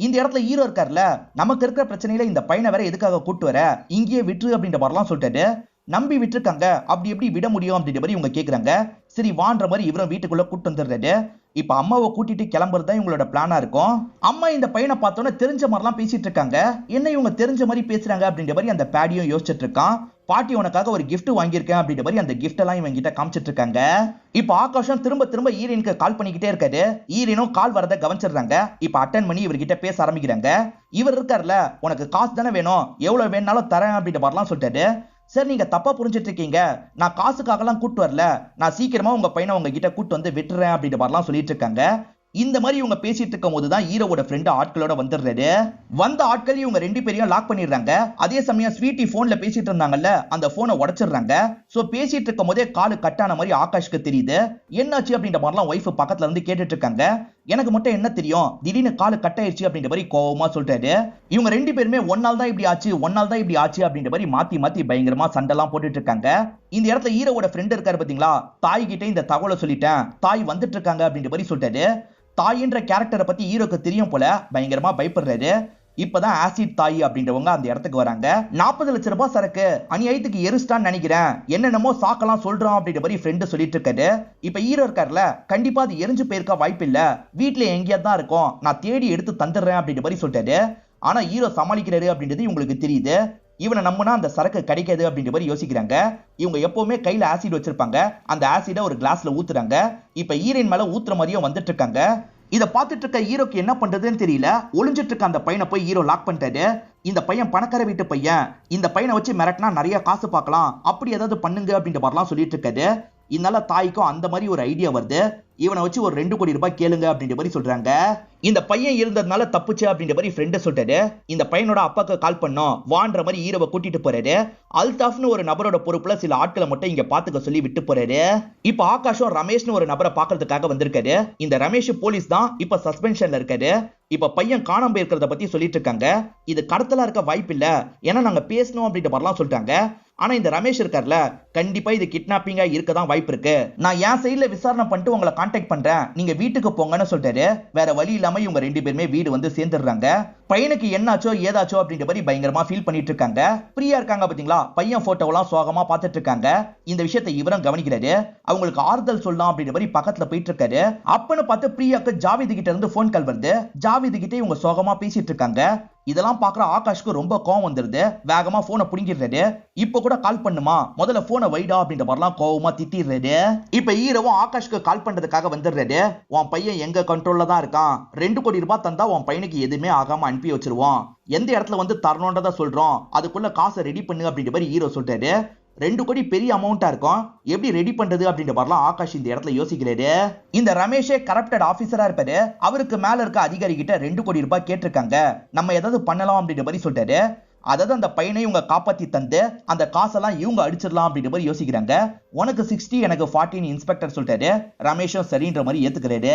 இந்த இடத்துல ஹீரோ இருக்காருல, நமக்கு இருக்கிற பிரச்சனையில இந்த பையனை வேற எதுக்காக கூட்டு வர, இங்கேயே விட்டுரு அப்படின்ற மாதிரிலாம் சொல்லிட்டாரு. நம்பி விட்டுருக்காங்க, அப்படி எப்படி விட முடியும் அப்படின்ற மாதிரி இவங்க கேக்குறாங்க. சரி வான்ற மாதிரி இவரும் வீட்டுக்குள்ள கூட்டு வந்துடுறாரு. இப்ப அம்மாவை கூட்டிட்டு கிளம்புறது தான் இவங்களோட பிளானா இருக்கும். அம்மா இந்த பையனை பார்த்தோன்னே தெரிஞ்ச மாதிரிலாம் பேசிட்டு இருக்காங்க. என்ன இவங்க தெரிஞ்ச மாதிரி பேசுறாங்க அப்படின்ற மாதிரி அந்த பேடியும் யோசிச்சுட்டு இருக்கான். பாட்டி உனக்காக ஒரு gift வாங்கியிருக்கேன் அப்படின்ற மாதிரி அந்த gift எல்லாம் இவங்க கிட்ட காமிச்சிட்டு இருக்காங்க. இப்ப ஆகாஷம் திரும்ப திரும்ப ஈரனுக்கு கால் பண்ணிக்கிட்டே இருக்காரு. ஈரனும் கால் வரதை கவனிச்சிடுறாங்க. இப்ப அட்டன் பண்ணி இவர்கிட்ட பேச ஆரம்பிக்கிறாங்க. இவர் இருக்காருல, உனக்கு காசு தானே வேணும், எவ்வளவு வேணாலும் தரேன் அப்படின்ற மாதிரிலாம் சொல்லிட்டாரு. சார் நீங்க தப்பா புரிஞ்சிட்டு இருக்கீங்க, நான் காசுக்காகலாம் கூட்டு வரல, நான் சீக்கிரமா உங்க பையனை உங்ககிட்ட கூட்டு வந்து விட்டுறேன் அப்படின்ற மாதிரிலாம் சொல்லிட்டு இருக்காங்க. இந்த மாதிரி இவங்க பேசிட்டு இருக்கும் போதுதான் ஹீரோவோட ஃப்ரெண்ட் ஆட்களோட வந்துடுறாரு. வந்த ஆட்கள் இவங்க ரெண்டு பேரையும் லாக் பண்ணிடுறாங்க. அதே சமயம் ஸ்வீட்டி போன்ல பேசிட்டு இருந்தாங்கல்ல, அந்த போனை உடைச்சிடுறாங்க. சோ பேசிட்டு இருக்கும் போதே காலு கட்டான மாதிரி ஆகாஷ்க்கு தெரியுது. என்னாச்சு அப்படின்ற மாதிரிலாம் ஒய்ஃப் பக்கத்துல இருந்து கேட்டுட்டு இருக்காங்க. எனக்கு மட்டும் என்ன தெரியும், திடீர்னு காலு கட்டாயிருச்சு அப்படின்ற மாதிரி கோவமா சொல்றாரு. இவங்க ரெண்டு பேருமே ஒன்னால தான் இப்படி ஆச்சு, ஒன்னால தான் இப்படி ஆச்சு அப்படின்ற மாதிரி மாத்தி மாத்தி பயங்கரமா சண்டெல்லாம் போட்டுட்டு இருக்காங்க. இந்த இடத்துல ஹீரோவோட ஃப்ரெண்ட் இருக்காரு பாத்தீங்களா, தாய் கிட்ட இந்த தகவலை சொல்லிட்டேன், தாய் வந்துட்டு இருக்காங்க அப்படின்ற மாதிரி சொல்றாரு. தாயின்ற கேரக்டரை பத்தி ஹீரோக்கு தெரியும் போல, பயங்கரமா பயப்படுறாரு. இப்பதான் ஆசிட் தாய் அப்படின்றவங்க அந்த இடத்துக்கு வராங்க. 40 லட்சம் ரூபாய் சரக்கு அநியாயத்துக்கு எரிச்சிட்டான்னு நினைக்கிறேன், என்னென்னமோ சாக்கெல்லாம் சொல்றான் அப்படின்ற மாதிரி ஃப்ரெண்டு சொல்லிட்டு இருக்காரு. இப்ப ஹீரோ இருக்காருல, கண்டிப்பா அது எரிஞ்சு போயிருக்க வாய்ப்பு இல்ல, வீட்டுல எங்கேயா தான் இருக்கும், நான் தேடி எடுத்து தந்துடுறேன் அப்படின்ற மாதிரி சொல்லிட்டாரு. ஆனா ஹீரோ சமாளிக்கிறாரு அப்படின்றது இவங்களுக்கு தெரியுது. இவனை நம்பினா அந்த சரக்கு கிடைக்காது அப்படின்ற மாதிரி யோசிக்கிறாங்க. இவங்க எப்பவுமே கையில ஆசிட் வச்சிருப்பாங்க. அந்த ஆசிட ஒரு கிளாஸ்ல ஊத்துறாங்க. இப்ப ஈரன் மேல ஊத்துற மாதிரியும் வந்துட்டு இருக்காங்க. இத பாத்துட்டு இருக்க ஹீரோக்கு என்ன பண்றதுன்னு தெரியல. ஒளிஞ்சிட்டு இருக்க அந்த பையனை போய் ஹீரோ லாக் பண்ணிட்டாரு. இந்த பையன் பணக்கார வீட்டு பையன், இந்த பையனை வச்சு மிரட்டினா நிறைய காசு பார்க்கலாம், அப்படி ஏதாவது பண்ணுங்க அப்படின்ற மாதிரிலாம் சொல்லிட்டு இருக்காரு. இதனால தாய்க்கும் அந்த மாதிரி ஒரு ஐடியா வருது. இவனை வச்சு ஒரு 2 கோடி ரூபாய் கேளுங்க அப்படின்ற மாதிரி சொல்றாங்க. இந்த பையன் இருந்ததுனால தப்புச்சு அப்படின்ற மாதிரி ஃப்ரெண்ட் சொல்றாரு. இந்த பையனோட அப்பாக்கு கால் பண்ணோம் வான்ற மாதிரி ஹீரோவை கூட்டிட்டு போறாரு. அல்தாஃப்னு ஒரு நபரோட பொறுப்புல சில ஆட்களை மட்டும் இங்க பாத்துக்க சொல்லி விட்டு போறாரு. இப்ப ஆகாஷும் ரமேஷ்னு ஒரு நபரை பாக்குறதுக்காக வந்திருக்காரு. இந்த ரமேஷ் போலீஸ் தான், இப்ப சஸ்பென்ஷன்ல இருக்காரு. இப்ப பையன் காணாம போயிருக்கிறத பத்தி சொல்லிட்டு இருக்காங்க. இது கடத்தலா இருக்க வாய்ப்பு இல்ல, ஏன்னா நாங்க பேசணும் அப்படின்ற மாதிரிலாம் சொல்லிட்டாங்க. ஆனா இந்த ரமேஷ் இருக்கார்ல, கண்டிப்பா இது கிட்னாப்பிங்கா இருக்கதான் வாய்ப்பு இருக்கு. நான் என் சைட்ல விசாரணை பண்ணிட்டு உங்களை கான்டாக்ட் பண்றேன், நீங்க வீட்டுக்கு போங்கன்னு சொல்லிட்டாரு. வேற வழி இல்லாம இவங்க ரெண்டு பேருமே வீடு வந்து சேர்ந்துடுறாங்க. பையனுக்கு என்னாச்சோ ஏதாச்சோ அப்படின்ற மாதிரி பயங்கரமா ஃபீல் பண்ணிட்டு இருக்காங்க. பிரியா இருக்காங்க பாத்தீங்களா, பையன் போட்டோவெல்லாம் சோகமா பார்த்துட்டு இருக்காங்க. இந்த விஷயத்தை இவரும் கவனிக்கிறாரு. அவங்களுக்கு ஆறுதல் சொல்லலாம் அப்படின்ற மாதிரி பக்கத்துல போயிட்டு இருக்காரு. அப்பன்னு பார்த்து பிரியாக்கு ஜாவிது கிட்ட இருந்து போன் கால் வருது. ஜாவிது கிட்ட இவங்க சோகமா பேசிட்டு இருக்காங்க. இதெல்லாம் பாக்குற ஆகாஷ்க்கு ரொம்ப கோவம் வந்துருது. வேகமா போனை புடிங்கிடுறாரு. இப்ப கூட கால் பண்ணுமா, முதல்ல போனை வைடா அப்படின்ற மாதிரிலாம் கோவமா திட்டிடுறாரு. இப்ப ஹீரோவும் ஆகாஷ்க்கு கால் பண்றதுக்காக வந்துடுறாரு. உன் பையன் எங்க கண்ட்ரோல்ல தான் இருக்கான், 2 கோடி ரூபாய் தந்தா உன் பையனுக்கு எதுவுமே ஆகாம அனுப்பி வச்சிருவோம், எந்த இடத்துல வந்து தரணும்ன்றதா சொல்றோம், அதுக்குள்ள காசை ரெடி பண்ணு அப்படின்ற மாதிரி ஹீரோ சொல்றாரு. 2 கோடி பெரிய அமௌண்டா இருக்கும், எப்படி ரெடி பண்றது அப்படின்ற மாதிரிலாம் ஆகாஷ் இந்த இடத்துல யோசிக்கிறாரு. இந்த ரமேஷே கரப்டட் ஆபீசரா இருப்பாரு. அவருக்கு மேல இருக்க அதிகாரி கிட்ட 2 கோடி ரூபாய் கேட்டிருக்காங்க, நம்ம ஏதாவது பண்ணலாம் அப்படின்ற மாதிரி சொல்றாரு. அதாவது அந்த பையனை இவங்க காப்பாத்தி தந்து அந்த காசெல்லாம் இவங்க அடிச்சிடலாம் அப்படின்ற மாதிரி யோசிக்கிறாங்க. உனக்கு 60 எனக்கு 40 இன்ஸ்பெக்டர் சொல்லிட்டாரு. ரமேஷும் சரின்ற மாதிரி ஏத்துக்கிறாரு.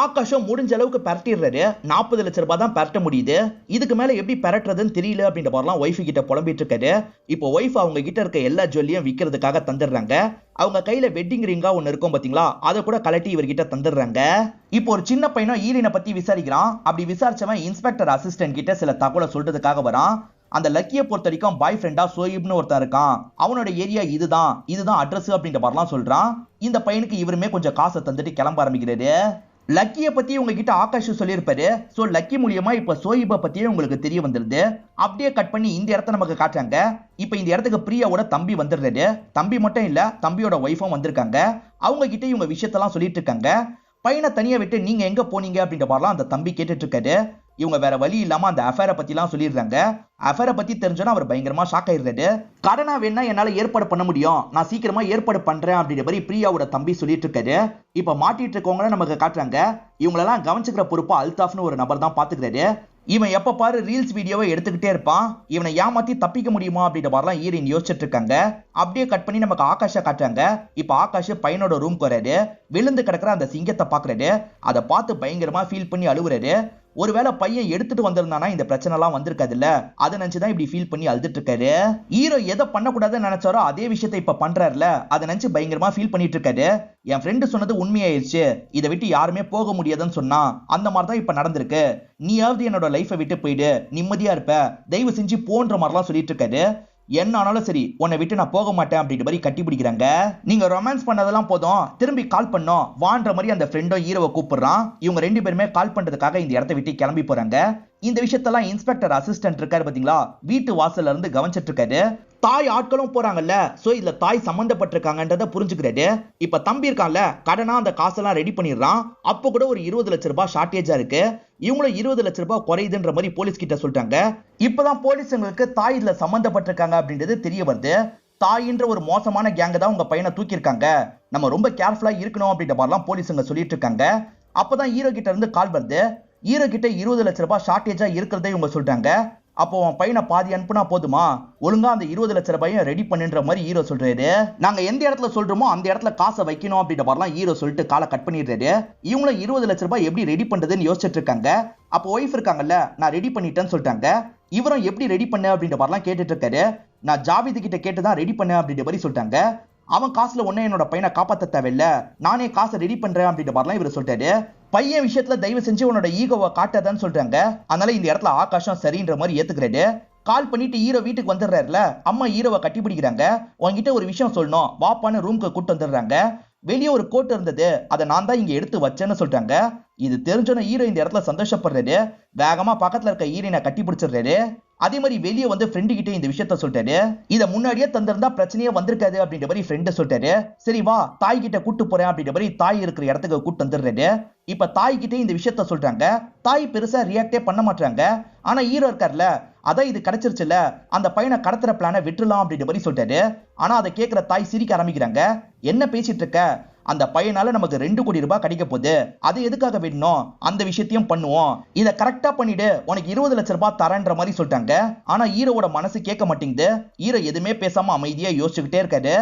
ஆகாஷம் முடிஞ்ச அளவுக்கு பரட்டிடுறாரு. 40 லட்சம் ரூபாய் தான் பரட்ட முடியுது, இதுக்கு மேல எப்படி பரட்டுறதுன்னு தெரியல அப்படின்ற மாதிரிலாம் ஒய்ஃப் கிட்ட புலம்பிட்டு இருக்காரு. இப்போ ஒய்ஃப் அவங்க கிட்ட இருக்க எல்லா ஜுவல்லையும் விற்கிறதுக்காக தந்துடுறாங்க. அவங்க கையில வெட்டிங் ரிங்கா ஒன்னு இருக்கும் பாத்தீங்களா, அதை கூட கலட்டி இவர்கிட்ட தந்துடுறாங்க. இப்போ ஒரு சின்ன பையனும் ஈரினை பத்தி விசாரிக்கிறான். அப்படி விசாரிச்சவன் இன்ஸ்பெக்டர் அசிஸ்டன்ட் கிட்ட சில தகவலை சொல்றதுக்காக வரான். அந்த லக்கியை பொறுத்த வரைக்கும் பாய் ஃப்ரெண்டா சோயிப்னு ஒருத்தன் இருக்கான், அவனோட ஏரியா இதுதான் அட்ரஸ் அப்படின்ற மாதிரிலாம் சொல்றான். இந்த பையனுக்கு இவருமே கொஞ்சம் காசை தந்துட்டு கிளம்ப ஆரம்பிக்கிறாரு. லக்கிய பத்தி உங்ககிட்ட ஆகாஷ் சொல்லியிருப்பாரு. சோ லக்கி மூலியமா இப்ப சோயிப பத்தியே உங்களுக்கு தெரிய வந்துருது. அப்படியே கட் பண்ணி இந்த இடத்த நமக்கு காட்டுறாங்க. இப்ப இந்த இடத்துக்கு பிரியாவோட தம்பி வந்துடுறாரு. தம்பி மட்டும் இல்ல, தம்பியோட ஒய்ஃபும் வந்திருக்காங்க. அவங்க கிட்ட இவங்க விஷயத்தெல்லாம் சொல்லிட்டு இருக்காங்க. பையனை தனியா விட்டு நீங்க எங்க போனீங்க அப்படின்ற மாதிரிலாம் அந்த தம்பி கேட்டுட்டு இருக்காரு. இவங்க வேற வழி இல்லாம அந்த அஃபேரை பத்திலாம் சொல்லிடுறாங்க. அஃபேரை பத்தி தெரிஞ்சோன்னா அவர் பயங்கரமா ஷாக் ஆயிடுறாரு. கடனா வேணா என்னால ஏற்பாடு பண்ண முடியும், நான் சீக்கிரமா ஏற்பாடு பண்றேன் அப்படின்ற மாதிரி பிரியாவோட தம்பி சொல்லிட்டு இருக்காரு. இப்ப மாட்டிட்டு இருக்கவங்கள நமக்கு காட்டுறாங்க. இவங்களெல்லாம் கவனிச்சுக்கிற பொறுப்பா அல்தாஃப்னு ஒரு நபர் தான் பாத்துக்கிறாரு. இவன் எப்ப பாரு ரீல்ஸ் வீடியோவை எடுத்துக்கிட்டே இருப்பான். இவனை ஏமாத்தி தப்பிக்க முடியுமா அப்படின்ற மாதிரிலாம் ஈரின் யோசிச்சுட்டு இருக்காங்க. அப்படியே கட் பண்ணி நமக்கு ஆகாஷை காட்டுறாங்க. இப்ப ஆகாஷ் பையனோட ரூம்க்கு வராரு. விழுந்து கிடக்குற அந்த சிங்கத்தை பாக்குறாரு. அதை பார்த்து பயங்கரமா ஃபீல் பண்ணி அழுகுறாரு. ஒருவேளை பையன் எடுத்துட்டு வந்திருந்தானா இந்த பிரச்சனை எல்லாம் வந்திருக்காது இல்ல, அதை நினைச்சுதான் இப்படி ஃபீல் பண்ணி அழுதுட்டு இருக்காரு. ஹீரோ எதை பண்ணக்கூடாதுன்னு நினைச்சாரோ அதே விஷயத்தை இப்ப பண்றாருல, அதை நினைச்சு பயங்கரமா ஃபீல் பண்ணிட்டு இருக்காரு. என் ஃப்ரெண்டு சொன்னது உண்மையாயிருச்சு, இதை விட்டு யாருமே போக முடியாதுன்னு சொன்னா அந்த மாதிரிதான் இப்ப நடந்திருக்கு. நீயாவது என்னோட லைஃபை விட்டு போயிடு, நிம்மதியா இருப்ப, தயவு செஞ்சு போன்ற மாதிரிலாம் சொல்லிட்டு இருக்காரு. என்ன ஆனாலும் சரி உன்னை விட்டு நான் போக மாட்டேன் அப்படின்ற மாதிரி கட்டி பிடிக்கிறாங்க. நீங்க ரொமான்ஸ் பண்ணதெல்லாம் போதும், திரும்பி கால் பண்ணோம் வான்ற மாதிரி அந்த ஃப்ரெண்டோ ஹீரோவை கூப்பிடுறான். இவங்க 2 பேருமே கால் பண்றதுக்காக இந்த இடத்த விட்டு கிளம்பி போறாங்க. இந்த விஷயத்தெல்லாம் இன்ஸ்பெக்டர் அசிஸ்டன்ட் இருக்காரு பாத்தீங்களா, வீட்டு வாசல்ல இருந்து கவனிச்சிட்டு இருக்காரு. தாய் ஆட்களும் போறாங்கல்ல, சோ இதுல தாய் சம்பந்தப்பட்டிருக்காங்கன்றத புரிஞ்சுக்கிறாரு. இப்ப தம்பி இருக்கான்ல, கடனா அந்த காசெல்லாம் ரெடி பண்ணிடுறான். அப்போ கூட ஒரு 20 லட்ச ரூபாய் ஷார்டேஜா இருக்கு. இவங்களும் 20 லட்ச ரூபாய் குறையுதுன்ற மாதிரி போலீஸ் கிட்ட சொல்றாங்க. இப்பதான் போலீஸுங்களுக்கு தாய் இதுல சம்பந்தப்பட்டிருக்காங்க அப்படின்றது தெரிய வருது. தாயின்ற ஒரு மோசமான கேங்க தான் உங்க பையனை தூக்கியிருக்காங்க, நம்ம ரொம்ப கேர்ஃபுல்லா இருக்கணும் அப்படின்ற மாதிரிலாம் போலீஸுங்க சொல்லிட்டு இருக்காங்க. அப்பதான் ஹீரோ கிட்ட இருந்து கால் வருது. ஹீரோ கிட்ட 20 லட்ச ரூபாய் ஷார்டேஜா இருக்கிறதே இவங்க சொல்றாங்க. அப்போ உன் பையனை பாதி அனுப்புனா போதுமா, ஒழுங்கா அந்த 20 லட்ச ரூபாயும் ரெடி பண்ணுன்ற மாதிரி ஹீரோ சொல்றாரு. நாங்க எந்த இடத்துல சொல்றோமோ அந்த இடத்துல காசை வைக்கணும் அப்படின்ற மாதிரிலாம் ஹீரோ சொல்லிட்டு காலை கட் பண்ணிடுறாரு. இவங்களும் 20 லட்ச ரூபாய் எப்படி ரெடி பண்றதுன்னு யோசிச்சுட்டு இருக்காங்க. அப்போ ஒய்ஃப் இருக்காங்கல்ல, நான் ரெடி பண்ணிட்டேன்னு சொல்லிட்டாங்க. இவரும் எப்படி ரெடி பண்ண அப்படின்ற மாதிரிலாம் கேட்டுட்டு இருக்காரு. நான் ஜாவிது கிட்ட கேட்டுதான் ரெடி பண்ண அப்படின்ற மாதிரி சொல்லிட்டாங்க. அவன் காசுல ஒன்னே என்னோட பையனை காப்பாத்த தேவையில்ல, நானே காசை ரெடி பண்றேன் அப்படின்ற மாதிரிலாம் இவர் சொல்லிட்டாரு. பையன் விஷயத்துல தயவு செஞ்சு உன்னோட ஈகோவை காட்டாதான்னு சொல்றாங்க. அதனால இந்த இடத்துல ஆகாஷம் சரின்ற மாதிரி ஏத்துக்கிறாரு. கால் பண்ணிட்டு ஹீரோ வீட்டுக்கு வந்துடுறாருல, அம்மா ஹீரோவை கட்டி பிடிக்கிறாங்க. உங்ககிட்ட ஒரு விஷயம் சொல்லணும் வாப்பான்னு ரூம்க்கு கூட்டு வந்துடுறாங்க. வெளியே ஒரு கோட் இருந்தது, அதை நான் தான் இங்க எடுத்து வச்சேன்னு சொல்றாங்க. இது தெரிஞ்சோன்னு ஹீரோ இந்த இடத்துல சந்தோஷப்படுறாரு. வேகமா பக்கத்துல இருக்க ஹீரோயினை கட்டி பிடிச்சிடுறாரு. அதே மாதிரி வெளியே வந்து ஃப்ரெண்டு கிட்ட இந்த விஷயத்த சொல்லிட்டாரு. இதை முன்னாடியே தந்திருந்தா பிரச்சனையே வந்திருக்காது அப்படின்ற மாதிரி ஃப்ரெண்டு சொல்லிட்டாரு. சரி வா தாய் கிட்ட கூட்டு போறேன் அப்படின்ற மாதிரி தாய் இருக்கிற இடத்துக்கு கூட்டு வந்துடுறாரு. இப்ப தாய் கிட்டே இந்த விஷயத்த சொல்றாங்க. தாய் பெருசா ரியாக்டே பண்ண மாட்டாங்க. ஆனா ஹீரோ இருக்கார்ல, அதான் இது கிடைச்சிருச்சுல, அந்த பையனை கடத்துற பிளான விட்டுலாம் அப்படின்ற மாதிரி சொல்லிட்டாரு. ஆனா அதை கேட்கிற தாய் சிரிக்க ஆரம்பிக்கிறாங்க. என்ன பேசிட்டு இருக்க, அந்த பையனால நமக்கு 2 கோடி ரூபாய் கிடைக்க போகுது, அது எதுக்காக வேணும், அந்த விஷயத்தையும் பண்ணுவோம், இதை கரெக்டா பண்ணிடு, உனக்கு 20 லட்ச ரூபாய் தரேன்ற மாதிரி சொல்லிட்டாங்க. ஆனா ஹீரோவோட மனசு கேட்க மாட்டேங்குது. ஹீரோ எதுவுமே பேசாம அமைதியா யோசிச்சுக்கிட்டே இருக்காரு.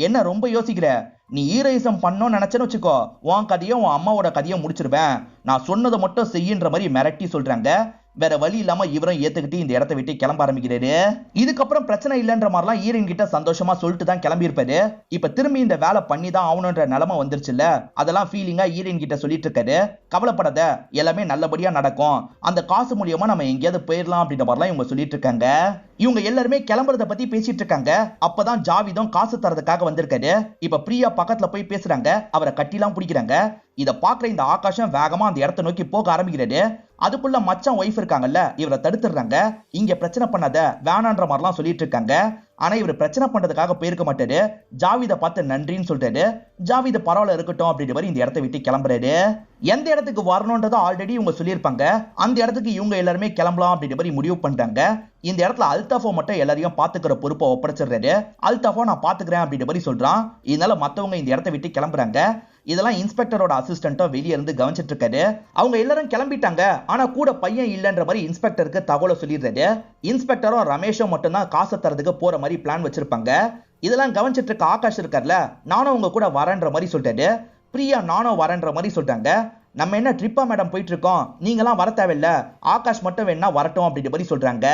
என்ன ரொம்ப யோசிக்கிற, நீ ஹீரோயிசம் பண்ணோன்னு நினைச்சேன்னு வச்சுக்கோ, உன் கதையும் உன் அம்மாவோட கதையும் முடிச்சிருவேன், நான் சொன்னதை மட்டும் செய்யுன்ற மாதிரி மிரட்டி சொல்றாங்க. வேற வழி இல்லாம இவரும் ஏத்துக்கிட்டு இந்த இடத்தை விட்டு கிளம்ப ஆரம்பிக்கிறாரு. இதுக்கப்புறம் பிரச்சனை இல்லைன்ற மாதிரிலாம் ஹீரோயின் கிட்ட சந்தோஷமா சொல்லிட்டு தான் கிளம்பி இருப்பாரு. இப்ப திரும்பி இந்த வேலை பண்ணி தான் ஆகணும்ன்ற நிலைமை வந்துருச்சுல்ல, அதெல்லாம் ஃபீலிங்கா ஹீரோயின் கிட்ட சொல்லிட்டு இருக்காரு. கவலைப்படாத, எல்லாமே நல்லபடியா நடக்கும், அந்த காசு மூலியமா நம்ம எங்கேயாவது போயிடலாம் அப்படின்ற மாதிரிலாம் இவங்க சொல்லிட்டு இருக்காங்க. இவங்க எல்லாருமே கிளம்புறத பத்தி பேசிட்டு இருக்காங்க. அப்பதான் ஜாவிதும் காசு தரதுக்காக வந்திருக்காரு. இப்ப பிரியா பக்கத்துல போய் பேசுறாங்க. அவரை கட்டிலாம் பிடிக்கிறாங்க. இத பாக்குற இந்த ஆகாஷம் வேகமா அந்த இடத்தை நோக்கி போக ஆரம்பிக்கிறாரு. அதுக்குள்ள மச்சான் ஒய்ஃப் இருக்காங்கல்ல, இவரை தடுத்துடுறாங்க. இங்க பிரச்சனை பண்ணாத வேணான்ற மாதிரிலாம் சொல்லிட்டு இருக்காங்க. ஆனா இவர் பிரச்சனை பண்றதுக்காக போயிருக்க மாட்டாரு. ஜாவித பார்த்து நன்றின்னு சொல்றாரு. ஜாவித பரவாயில்ல இருக்கட்டும் அப்படின்ற மாதிரி இந்த இடத்தை விட்டு கிளம்புறாரு. எந்த இடத்துக்கு வரணும்ன்றத ஆல்ரெடி இவங்க சொல்லியிருப்பாங்க. அந்த இடத்துக்கு இவங்க எல்லாருமே கிளம்பலாம் அப்படின்ற மாதிரி முடிவு பண்றாங்க. இந்த இடத்துல அல்தாஃபோ மட்டும் எல்லாரையும் பாத்துக்கிற பொறுப்பை ஒப்படைச்சிடுறாரு. அல்தாஃபோ நான் பாத்துக்கிறேன் அப்படின்ற மாதிரி சொல்றான். இதனால மத்தவங்க இந்த இடத்தை விட்டு கிளம்புறாங்க. இதெல்லாம் இன்ஸ்பெக்டரோட அசிஸ்டன்ட்டோ வெளியே இருந்து கவனிச்சிட்டு இருக்காரு. அவங்க எல்லாரும் கிளம்பிட்டாங்க. ஆனா கூட பையன் இல்லைன்ற மாதிரி இன்ஸ்பெக்டருக்கு தகவலை சொல்லிடுறாரு. இன்ஸ்பெக்டரும் ரமேஷும் மட்டும்தான் காசை தரதுக்கு போற மாதிரி பிளான் வச்சிருப்பாங்க. இதெல்லாம் கவனிச்சிட்டு இருக்க ஆகாஷ் இருக்கார்ல, நானும் உங்க கூட வரேன்ற மாதிரி சொல்லிட்டாரு. பிரியா நானும் வரேன்ற மாதிரி சொல்லிட்டாங்க. நம்ம என்ன ட்ரிப்பா மேடம் போயிட்டு இருக்கோம், நீங்களாம் வர தேவையில்ல, ஆகாஷ் மட்டும் வேணா வரட்டும் அப்படின்ற மாதிரி சொல்றாங்க.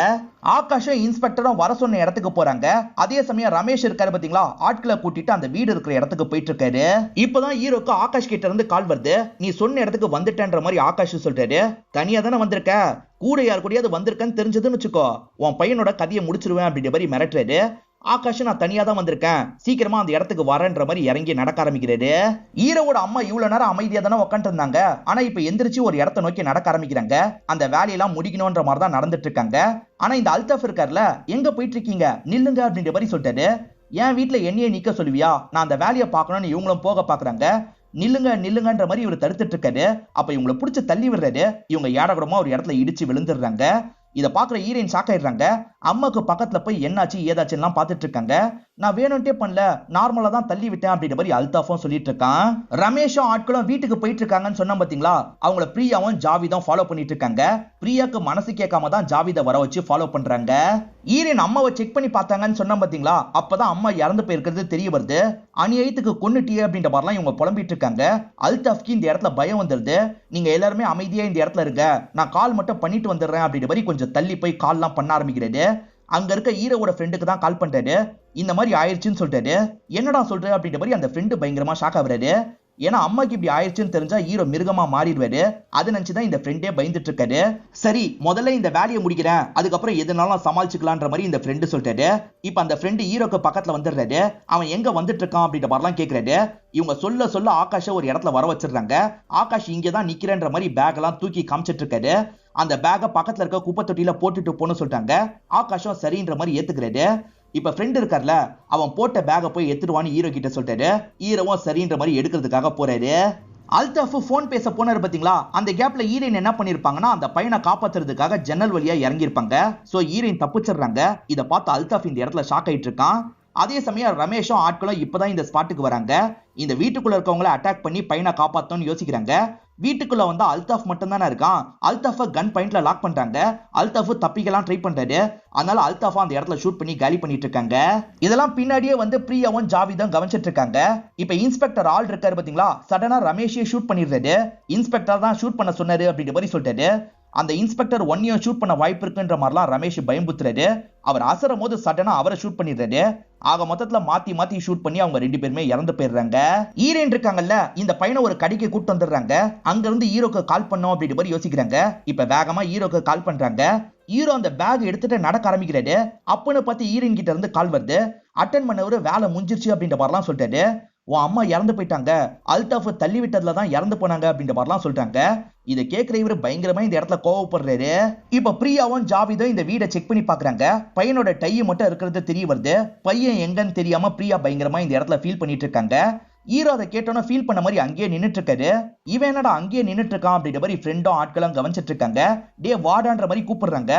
ஆகாஷும் இன்ஸ்பெக்டரும் வர சொன்ன இடத்துக்கு போறாங்க. அதே சமயம் ரமேஷ் இருக்காரு பாத்தீங்களா, ஆட்களை கூட்டிட்டு அந்த வீடு இருக்கிற இடத்துக்கு போயிட்டு இருக்காரு. இப்பதான் ஹீரோக்கு ஆகாஷ் கிட்ட இருந்து கால் வருது. நீ சொன்ன இடத்துக்கு வந்துட்டேன்ற மாதிரி ஆகாஷ் சொல்றாரு. தனியா தானே வந்திருக்க, கூட யார் கூடயாவது வந்திருக்கன்னு தெரிஞ்சதுன்னு வச்சுக்கோ, உன் பையனோட கதையை முடிச்சிருவேன் அப்படின்ற மாதிரி மிரட்டுறாரு. ஆகாஷ் நான் தனியா தான் வந்திருக்கேன், சீக்கிரமா அந்த இடத்துக்கு வரேன்ற மாதிரி இறங்கி நடக்க ஆரம்பிக்கிறாரு. ஹீரோவோட அம்மா இவ்வளவு நேரம் அமைதியா தானே உட்காந்து இருந்தாங்க. ஆனா இப்ப எந்திரிச்சு ஒரு இடத்தை நோக்கி நடக்க ஆரம்பிக்கிறாங்க. அந்த வேலையெல்லாம் முடிக்கணும்ன்ற மாதிரி தான் நடந்துட்டு இருக்காங்க. ஆனா இந்த அல்தாஃப் இருக்கார்ல, எங்க போயிட்டு இருக்கீங்க, நில்லுங்க அப்படின்ற மாதிரி சொல்லிட்டாரு. என் வீட்டுல என்னையே நிக்க சொல்லுவியா, நான் அந்த வேலையை பார்க்கணும்னு இவங்களும் போக பாக்குறாங்க. நில்லுங்க நில்லுங்கன்ற மாதிரி இவர் தடுத்துட்டு இருக்காரு. அப்ப இவங்களை பிடிச்சு தள்ளி விடுறாரு. இவங்க ஏடகடமா ஒரு இடத்துல இடிச்சு விழுந்துடுறாங்க. இதை பாக்குற ஹீரோயின் ஷாக் ஆயிடுறாங்க. அம்மாக்கு பக்கத்துல போய் என்னாச்சு ஏதாச்சுன்னு பாத்துட்டு இருக்காங்க. நான் வேணும்ட்டே பண்ணல, நார்மலா தான் தள்ளி விட்டேன் அப்படின்ற மாதிரி அல்தாஃபும் சொல்லிட்டு இருக்கான். ரமேஷும் ஆட்களும் வீட்டுக்கு போயிட்டு இருக்காங்கன்னு சொன்னா பாத்தீங்களா, அவங்கள பிரியாவும் ஜாவிதும் ஃபாலோ பண்ணிட்டு இருக்காங்க. பிரியாக்கு மனசு கேட்காம தான் ஜாவிதை வர வச்சு ஃபாலோ பண்றாங்க. ஹீரோயின் அம்மாவை செக் பண்ணி பார்த்தாங்கன்னு சொன்னா பாத்தீங்களா, அப்பதான் அம்மா இறந்து போயிருக்கிறது தெரிய வருது. அநியாயத்துக்கு கொன்னுட்டியே அப்படின்ற மாதிரிலாம் இவங்க புலம்பிட்டு இருக்காங்க. அல்தாஃப்க்கு இந்த இடத்துல பயம் வந்துருது. நீங்க எல்லாருமே அமைதியா இந்த இடத்துல இருக்க, நான் கால் மட்டும் பண்ணிட்டு வந்துடுறேன் அப்படின்ற மாதிரி கொஞ்சம் தள்ளி போய் கால்லாம் பண்ண ஆரம்பிக்கிறது. அங்க இருக்க ஹீரோவோட ஃப்ரெண்டுக்கு தான் கால் பண்றாரு. இந்த மாதிரி ஆயிடுச்சுன்னு சொல்றாரு. என்னடா சொல்ற அப்படின்ற மாதிரி அந்த ஃப்ரெண்டு பயங்கரமா ஷாக் ஆகுறாரு. ஏன்னா அம்மாக்கு இப்படி ஆயிடுச்சுன்னு தெரிஞ்சா ஹீரோ மிருகமா மாறிடுவாரு. அது நினைச்சுதான் இந்த ஃப்ரெண்டே பயந்துட்டு இருக்காரு. சரி முதல்ல இந்த வேலையை முடிக்கிறேன், அதுக்கப்புறம் எதுனாலும் சமாளிச்சுக்கலான்ற மாதிரி இந்த ஃப்ரெண்டு சொல்றாரு. இப்ப அந்த ஃப்ரெண்டு ஹீரோக்கு பக்கத்துல வந்துடுறாரு. அவன் எங்க வந்துட்டு இருக்கான் அப்படின்ற மாதிரிலாம் கேட்கறாரு. இவங்க சொல்ல சொல்ல ஆகாஷ ஒரு இடத்துல வர வச்சிடுறாங்க. ஆகாஷ் இங்கதான் நிக்கிறன்ற மாதிரி பேக் எல்லாம் தூக்கி காமிச்சிட்டு இருக்காரு. அந்த பேக்கை பக்கத்துல இருக்க குப்பை தொட்டியில போட்டுட்டு போன்னு சொல்லிட்டாங்க. ஆகாஷம் சரின்ற மாதிரி ஏத்துக்கிறாரு. இப்ப ஃப்ரெண்ட் இருக்கார்ல, அவன் போட்ட பேக்கை போய் எடுத்துடுவான்னு ஹீரோ கிட்ட சொல்றாரு. ஹீரோவும் சரின்ற மாதிரி எடுக்கிறதுக்காக போறாரு. அல்தாஃப் போன் பேச போனாரு பாத்தீங்களா, அந்த கேப்ல ஹீரோயின் என்ன பண்ணிருப்பாங்கன்னா, அந்த பையனை காப்பாத்துறதுக்காக ஜன்னல் வழியா இறங்கிருப்பாங்க. So heroine தப்பிச்சிடுறாங்க. இதை பார்த்து அல்தாஃப் இந்த இடத்துல ஷாக் ஆயிட்டு இருக்கான். அதே சமயம் ரமேஷும் ஆட்களும் இப்பதான் இந்த ஸ்பாட்டுக்கு வராங்க. இந்த வீட்டுக்குள்ள இருக்கவங்களை அட்டாக் பண்ணி பையனை காப்பாத்தணும்னு யோசிக்கிறாங்க. வீட்டுக்குள்ள வந்து அல்தாஃப் மட்டும் தானே இருக்கான். அல்தாஃபை கன் பாயிண்ட்ல லாக் பண்றாங்க. அல்தாஃப் தப்பிக்கலாம் ட்ரை பண்றாரு. அதனால அல்தாஃபா அந்த இடத்துல ஷூட் பண்ணி காலி பண்ணிட்டு இருக்காங்க. இதெல்லாம் பின்னாடியே வந்து பிரியாவும் ஜாவிதும் கவனிச்சிட்டு இருக்காங்க. இப்ப இன்ஸ்பெக்டர் ஆள் இருக்காரு பாத்தீங்களா, சடனா ரமேஷையே ஷூட் பண்ணிடுறாரு. இன்ஸ்பெக்டர் தான் ஷூட் பண்ண சொன்னாரு அப்படின்ற மாதிரி சொல்லிட்டாரு. அந்த இன்ஸ்பெக்டர் ஒன்னையும் ஷூட் பண்ண வாய்ப்பு இருக்குன்ற மாதிரிலாம் ரமேஷ் பயம்புத்துறாரு. அவர் அசரும் போது சடனா அவரை ஷூட் பண்ணிடுறாரு. ஆக மொத்தத்துல மாத்தி மாத்தி ஷூட் பண்ணி அவங்க ரெண்டு பேருமே இறந்து போயிடுறாங்க. ஹீரோயின் இருக்காங்கல்ல, இந்த பையனை ஒரு கடைக்கு கூட்டு வந்துடுறாங்க. அங்க இருந்து ஹீரோக்கு கால் பண்ணோம் அப்படின்ற மாதிரி யோசிக்கிறாங்க. இப்ப வேகமா ஹீரோக்கு கால் பண்றாங்க. ஹீரோ அந்த பேக் எடுத்துட்டு நடக்க ஆரம்பிக்கிறாரு. அப்பன்னு பார்த்து ஹீரோயின் கிட்ட இருந்து கால் வருது. அட்டன் பண்ணவரு வேலை முடிஞ்சிருச்சு அப்படின்ற மாதிரிலாம் சொல்லிட்டாரு. உன் அம்மா இறந்து போயிட்டாங்க, அல்தாஃப் தள்ளி விட்டதுல தான் இறந்து போனாங்க அப்படின்ற மாதிரிலாம் சொல்லிட்டாங்க. இதை கேட்கிற இவரு பயங்கரமா இந்த இடத்துல கோவப்படுறாரு. இப்ப பிரியாவும் ஜாவிதும் இந்த வீடை செக் பண்ணி பாக்குறாங்க. பையனோட டை மட்டும் இருக்கிறது தெரிய வருது. பையன் எங்கன்னு தெரியாம பிரியா பயங்கரமா இந்த இடத்துல ஃபீல் பண்ணிட்டு இருக்காங்க. ஹீரோ அதை கேட்டோன்னா ஃபீல் பண்ண மாதிரி அங்கேயே நின்னுட்டு இருக்காரு. இவன் என்னடா அங்கேயே நின்னுட்டு இருக்கான் அப்படின்ற மாதிரி ஃப்ரெண்டும் ஆட்களும் கவனிச்சிட்டு இருக்காங்க. டே வாடான்ற மாதிரி கூப்பிடுறாங்க.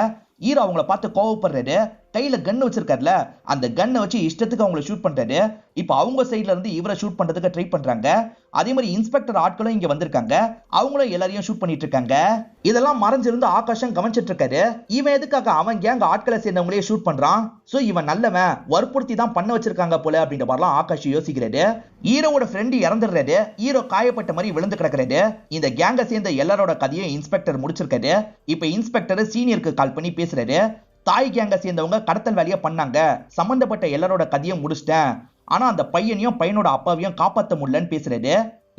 ஹீரோ அவங்கள பார்த்து கோவப்படுறாரு. கையில கன் வச்சிருக்காருல, அந்த கன்னை வச்சு இஷ்டத்துக்கு அவங்களை ஷூட் பண்றாரு. இப்ப அவங்க சைட்ல இருந்து இவரை ஷூட் பண்றதுக்கு ட்ரை பண்றாங்க. அதே மாதிரி இன்ஸ்பெக்டர் ஆட்களும் இங்க வந்திருக்காங்க. அவங்களும் எல்லாரையும் ஷூட் பண்ணிட்டு இருக்காங்க. இதெல்லாம் மறைஞ்சிருந்து ஆகாஷம் கவனிச்சிட்டு இருக்காரு. இவன் எதுக்காக அவன் கேங் ஆட்களை சேர்ந்தவங்களே ஷூட் பண்றான்? சோ இவன் நல்லவன், வற்புறுத்தி தான் பண்ண வச்சிருக்காங்க போல அப்படின்ற மாதிரிலாம் ஆகாஷ் யோசிக்கிறாரு. ஹீரோவோட ஃப்ரெண்டு இறந்துடுறாரு. ஹீரோ காயப்பட்ட மாதிரி விழுந்து கிடக்குறாரு. இந்த கேங்கை சேர்ந்த எல்லாரோட கதையும் இன்ஸ்பெக்டர் முடிச்சிருக்காரு. இப்ப இன்ஸ்பெக்டர் சீனியருக்கு கால் பண்ணி பேசுறாரு. தாய் கேங்க சேர்ந்தவங்க கடத்தல் வேலையை பண்ணாங்க, சம்பந்தப்பட்ட எல்லாரோட கதையும் முடிச்சிட்டேன். ஆனா அந்த பையனையும் பையனோட அப்பாவையும் காப்பாற்ற முடியலன்னு பேசுறாரு.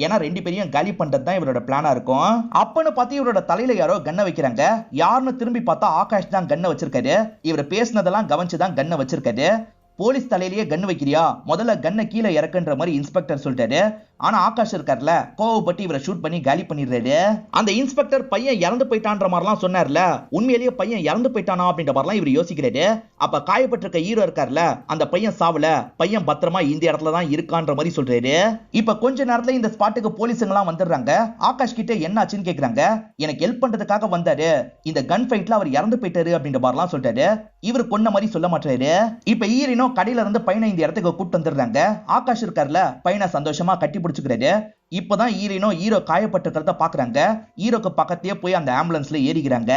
ஏன்னா ரெண்டு பேரையும் காலி பண்றது தான் இவரோட பிளானா இருக்கும். அப்பன்னு பார்த்து இவரோட தலையில யாரோ கன்னை வைக்கிறாங்க. யாருன்னு திரும்பி பார்த்தா ஆகாஷ் தான் கன்னை வச்சிருக்காரு. இவர் பேசினதெல்லாம் கவனிச்சுதான் கன்னை வச்சிருக்காரு. போலீஸ் தலையிலேயே கன் வைக்கிறியா, முதல்ல கன்னை கீழே இறக்குன்ற மாதிரி இன்ஸ்பெக்டர் சொல்லிட்டாரு. ஆனா ஆகாஷ் இருக்கார்ல, கோவப்பட்டு இவரை ஷூட் பண்ணி காலி பண்ணிடுறாரு. அந்த இன்ஸ்பெக்டர் பையன் இறந்து போயிட்டான்ற மாதிரிலாம் சொன்னார்ல, உண்மையிலேயே பையன் இறந்து போயிட்டானா அப்படின்ற மாதிரிலாம் இவர் யோசிக்கிறாரு. அப்ப காயப்பட்டிருக்க ஹீரோ இருக்கார்ல, அந்த பையன் சாவல, பையன் பத்திரமா இந்த இடத்துல தான் இருக்கான்ற மாதிரி சொல்றாரு. இப்ப கொஞ்ச நேரத்துல இந்த ஸ்பாட்டுக்கு போலீஸுங்கெல்லாம் வந்துடுறாங்க. ஆகாஷ் கிட்ட என்ன ஆச்சுன்னு கேக்குறாங்க. எனக்கு ஹெல்ப் பண்றதுக்காக வந்தாரு, இந்த கன் ஃபைட்ல அவர் இறந்து போயிட்டாரு அப்படின்ற மாதிரிலாம் சொல்றாரு. இவர் கொன்ன மாதிரி சொல்ல மாட்டாரு. இப்ப ஹீரோனோ கடையில இருந்து பையனை இந்த இடத்துக்கு கூட்டு வந்துடுறாங்க. ஆகாஷ் இருக்கார்ல, பையனை சந்தோஷமா கட்டி பிடிச்சுக்கிறாரு. இப்பதான் ஹீரோ காயப்பட்டிருக்கிறத பாக்குறாங்க. ஹீரோக்கு பக்கத்தையே போய் அந்த ஆம்புலன்ஸ்ல ஏறிக்கிறாங்க.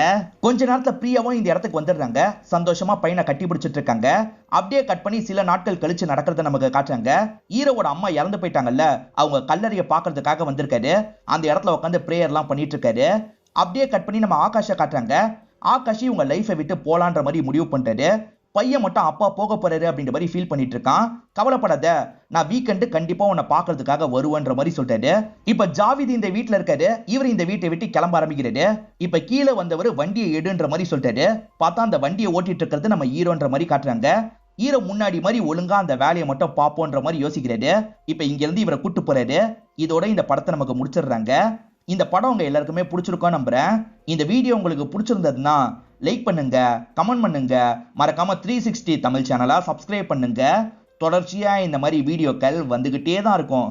கொஞ்ச நேரத்துல பிரியாவும் இந்த இடத்துக்கு வந்துடுறாங்க. சந்தோஷமா பையனை கட்டி பிடிச்சிட்டு இருக்காங்க. அப்படியே கட் பண்ணி சில நாட்கள் கழிச்சு நடக்கிறத நமக்கு காட்டுறாங்க. ஹீரோவோட அம்மா இறந்து போயிட்டாங்கல்ல, அவங்க கல்லறையை பாக்குறதுக்காக வந்திருக்காரு. அந்த இடத்துல உட்காந்து பிரேயர் எல்லாம் பண்ணிட்டு இருக்காரு. அப்படியே கட் பண்ணி நம்ம ஆகாஷை காட்டுறாங்க. ஆகாஷ் உங்க லைஃபை விட்டு போலான்ற மாதிரி முடிவு பண்றாரு. பையன் மட்டும் அப்பா போக போறாரு அப்படின்ற மாதிரி ஃபீல் பண்ணிட்டு இருக்கான். கவலைப்படாத, நான் வீக்கெண்டு கண்டிப்பா உன்னை பாக்குறதுக்காக வருவேன்ற மாதிரி சொல்றாரு. இப்ப ஜாவித் இந்த வீட்டுல இருக்காரு. இவர் இந்த வீட்டை விட்டு கிளம்ப ஆரம்பிக்கிறாரு. இப்ப கீழே வந்தவர் வண்டியை எடுன்ற மாதிரி சொல்றாரு. பார்த்தா அந்த வண்டியை ஓட்டிட்டு இருக்கிறது நம்ம ஹீரோன்ற மாதிரி காட்டுறாங்க. ஹீரோ முன்னாடி மாதிரி ஒழுங்கா அந்த வேலையை மட்டும் பாப்போன்ற மாதிரி யோசிக்கிறாரு. இப்ப இங்க இருந்து இவரை கூட்டு போறாரு. இதோட இந்த படத்தை நமக்கு முடிச்சிடுறாங்க. இந்த படம் உங்க எல்லாருக்குமே பிடிச்சிருக்கோம் நம்புறேன். இந்த வீடியோ உங்களுக்கு பிடிச்சிருந்ததுன்னா லைக் பண்ணுங்க, கமெண்ட் பண்ணுங்க, மறக்காம 360 தமிழ் சேனலை சப்ஸ்கிரைப் பண்ணுங்க. தொடர்ச்சியா இந்த மாதிரி வீடியோக்கள் வந்துகிட்டே தான் இருக்கும்.